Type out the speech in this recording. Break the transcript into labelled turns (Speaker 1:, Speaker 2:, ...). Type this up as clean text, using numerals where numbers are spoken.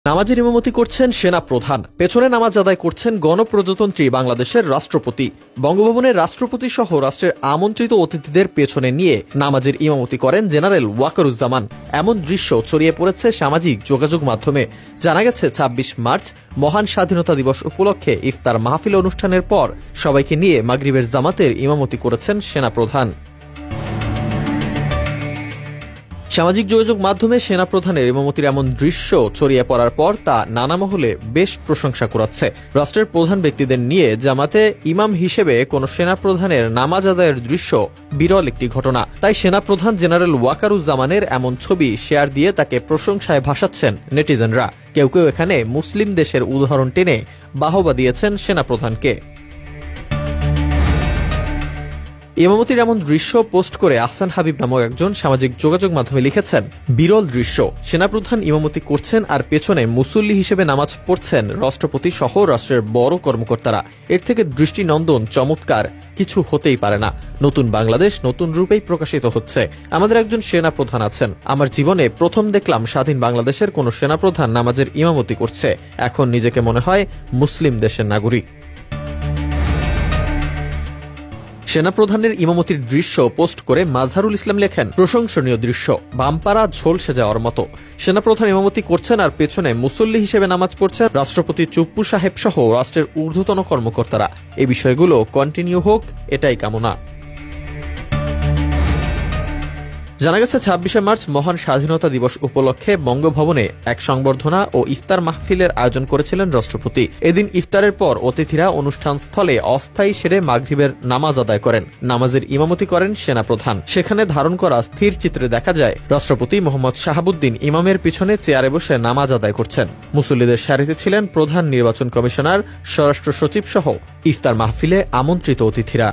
Speaker 1: নামাজের ইমামতি করছেন সেনা প্রধান, পেছনে নামাজ আদায় করছেন গণপ্রজাতন্ত্রী বাংলাদেশের রাষ্ট্রপতি। বঙ্গভবনের রাষ্ট্রপতি সহ রাষ্ট্রের আমন্ত্রিত অতিথিদের পেছনে নিয়ে নামাজের ইমামতি করেন জেনারেল ওয়াকারুজ্জামান। এমন দৃশ্য ছড়িয়ে পড়েছে সামাজিক যোগাযোগ মাধ্যমে। জানা গেছে ২৬ মার্চ মহান স্বাধীনতা দিবস উপলক্ষে ইফতার মাহফিল অনুষ্ঠানের পর সবাইকে নিয়ে মাগরিবের জামাতের ইমামতি করেছেন সেনাপ্রধান। সামাজিক যোগাযোগ মাধ্যমে সেনাপ্রধানের ইমামতির এমন দৃশ্য ছড়িয়ে পড়ার পর তা নানা মহলে বেশ প্রশংসা কুড়াচ্ছে। রাষ্ট্রের প্রধান ব্যক্তিদের নিয়ে জামাতে ইমাম হিসেবে কোন সেনাপ্রধানের নামাজ আদায়ের দৃশ্য বিরল একটি ঘটনা। তাই সেনাপ্রধান জেনারেল ওয়াকারুজ্জামানের এমন ছবি শেয়ার দিয়ে তাকে প্রশংসায় ভাসাচ্ছেন নেটিজেনরা। কেউ কেউ এখানে মুসলিম দেশের উদাহরণ টেনে বাহবা দিয়েছেন সেনাপ্রধানকে। ইমামতির এমন দৃশ্য পোস্ট করে আহসান হাবিব নামক একজন সামাজিক যোগাযোগ মাধ্যমে লিখেছেন, বিরল দৃশ্য, সেনাপ্রধান ইমামতি করছেন আর পেছনে মুসল্লি হিসেবে নামাজ পড়ছেন রাষ্ট্রপতি সহ রাষ্ট্রের বড় কর্মকর্তারা। এর থেকে দৃষ্টিনন্দন চমৎকার কিছু হতেই পারে না। নতুন বাংলাদেশ নতুন রূপেই প্রকাশিত হচ্ছে। আমাদের একজন সেনাপ্রধান আছেন। আমার জীবনে প্রথম দেখলাম স্বাধীন বাংলাদেশের কোন সেনাপ্রধান নামাজের ইমামতি করছে। এখন নিজেকে মনে হয় মুসলিম দেশের নাগরিক। সেনাপ্রধানের ইমামতির দৃশ্য পোস্ট করে মাজহারুল ইসলাম লেখেন, প্রশংসনীয় দৃশ্য, বামপাড়া ঝলসে যাওয়ার মতো। সেনাপ্রধান ইমামতি করছেন আর পেছনে মুসল্লি হিসেবে নামাজ পড়ছেন রাষ্ট্রপতি চুপ্পু সাহেব সহ রাষ্ট্রের ঊর্ধ্বতন কর্মকর্তারা। এই বিষয়গুলো কন্টিনিউ হোক, এটাই কামনা। জানা গেছে ২৬শে মার্চ মহান স্বাধীনতা দিবস উপলক্ষে বঙ্গভবনে এক সংবর্ধনা ও ইফতার মাহফিলের আয়োজন করেছিলেন রাষ্ট্রপতি। এদিন ইফতারের পর অতিথিরা অনুষ্ঠান স্থলে অস্থায়ী সেরে মাগরিবের নামাজ আদায় করেন। নামাজের ইমামতি করেন সেনাপ্রধান। সেখানে ধারণ করা স্থির চিত্রে দেখা যায় রাষ্ট্রপতি মোহাম্মদ শাহাবুদ্দিন ইমামের পিছনে চেয়ারে বসে নামাজ আদায় করছেন। মুসল্লিদের সারিতে ছিলেন প্রধান নির্বাচন কমিশনার, স্বরাষ্ট্র সচিব সহ ইফতার মাহফিলে আমন্ত্রিত অতিথিরা।